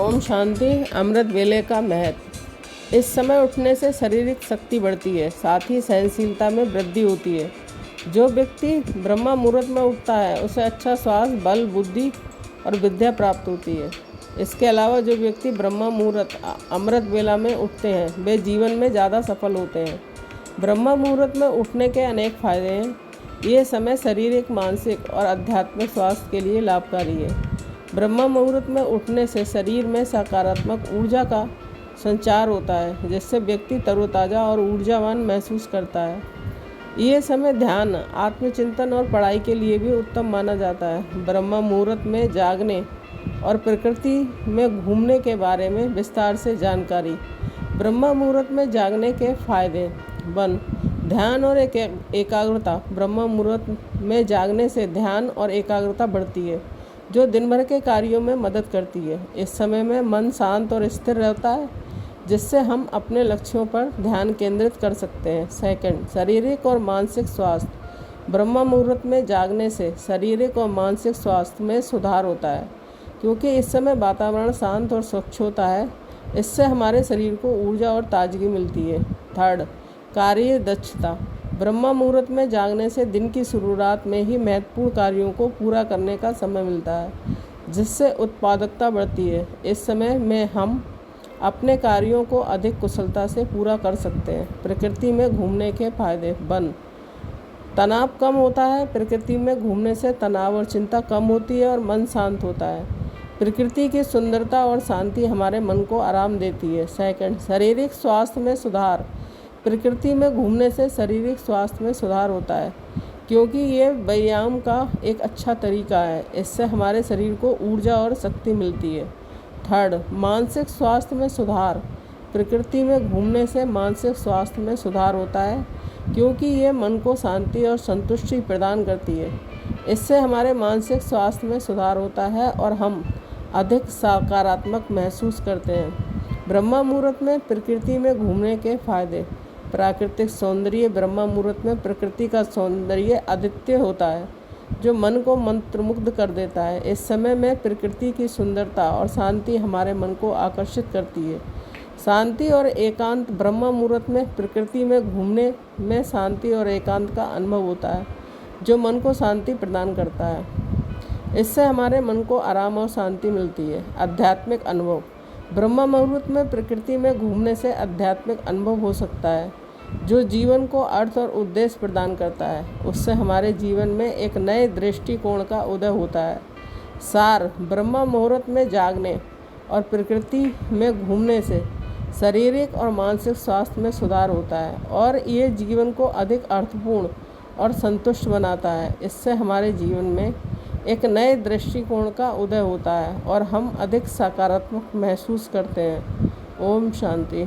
ओम शांति। अमृत वेले का महत्व। इस समय उठने से शारीरिक शक्ति बढ़ती है, साथ ही सहनशीलता में वृद्धि होती है। जो व्यक्ति ब्रह्म मुहूर्त में उठता है उसे अच्छा स्वास्थ्य, बल, बुद्धि और विद्या प्राप्त होती है। इसके अलावा जो व्यक्ति ब्रह्म मुहूर्त अमृत वेला में उठते हैं वे जीवन में ज़्यादा सफल होते हैं। ब्रह्म मुहूर्त में उठने के अनेक फायदे हैं। ये समय शारीरिक, मानसिक और आध्यात्मिक स्वास्थ्य के लिए लाभकारी है। ब्रह्म मुहूर्त में उठने से शरीर में सकारात्मक ऊर्जा का संचार होता है, जिससे व्यक्ति तरोताज़ा और ऊर्जावान महसूस करता है। ये समय ध्यान, आत्मचिंतन और पढ़ाई के लिए भी उत्तम माना जाता है। ब्रह्म मुहूर्त में जागने और प्रकृति में घूमने के बारे में विस्तार से जानकारी। ब्रह्म मुहूर्त में जागने के फायदे। 1. ध्यान और एकाग्रता। ब्रह्म मुहूर्त में जागने से ध्यान और एकाग्रता बढ़ती है, जो दिन भर के कार्यों में मदद करती है। इस समय में मन शांत और स्थिर रहता है, जिससे हम अपने लक्ष्यों पर ध्यान केंद्रित कर सकते हैं। 2. शारीरिक और मानसिक स्वास्थ्य। ब्रह्म मुहूर्त में जागने से शारीरिक और मानसिक स्वास्थ्य में सुधार होता है, क्योंकि इस समय वातावरण शांत और स्वच्छ होता है। इससे हमारे शरीर को ऊर्जा और ताजगी मिलती है। 3. कार्य दक्षता। ब्रह्म मुहूर्त में जागने से दिन की शुरुआत में ही महत्वपूर्ण कार्यों को पूरा करने का समय मिलता है, जिससे उत्पादकता बढ़ती है। इस समय में हम अपने कार्यों को अधिक कुशलता से पूरा कर सकते हैं। प्रकृति में घूमने के फायदे। 1. तनाव कम होता है। प्रकृति में घूमने से तनाव और चिंता कम होती है और मन शांत होता है। प्रकृति की सुंदरता और शांति हमारे मन को आराम देती है। 2. शारीरिक स्वास्थ्य में सुधार। प्रकृति में घूमने से शारीरिक स्वास्थ्य में सुधार होता है, क्योंकि ये व्यायाम का एक अच्छा तरीका है। इससे हमारे शरीर को ऊर्जा और शक्ति मिलती है। 3. मानसिक स्वास्थ्य में सुधार। प्रकृति में घूमने से मानसिक स्वास्थ्य में सुधार होता है, क्योंकि ये मन को शांति और संतुष्टि प्रदान करती है। इससे हमारे मानसिक स्वास्थ्य में सुधार होता है और हम अधिक सकारात्मक महसूस करते हैं। ब्रह्म मुहूर्त में प्रकृति में घूमने के फायदे। प्राकृतिक सौंदर्य। ब्रह्म मुहूर्त में प्रकृति का सौंदर्य अद्वितीय होता है, जो मन को मंत्रमुग्ध कर देता है। इस समय में प्रकृति की सुंदरता और शांति हमारे मन को आकर्षित करती है। शांति और एकांत। ब्रह्म मुहूर्त में प्रकृति में घूमने में शांति और एकांत का अनुभव होता है, जो मन को शांति प्रदान करता है। इससे हमारे मन को आराम और शांति मिलती है। आध्यात्मिक अनुभव। ब्रह्म मुहूर्त में प्रकृति में घूमने से आध्यात्मिक अनुभव हो सकता है, जो जीवन को अर्थ और उद्देश्य प्रदान करता है। उससे हमारे जीवन में एक नए दृष्टिकोण का उदय होता है। सार। ब्रह्म मुहूर्त में जागने और प्रकृति में घूमने से शारीरिक और मानसिक स्वास्थ्य में सुधार होता है और ये जीवन को अधिक अर्थपूर्ण और संतुष्ट बनाता है। इससे हमारे जीवन में एक नए दृष्टिकोण का उदय होता है और हम अधिक सकारात्मक महसूस करते हैं। ओम शांति।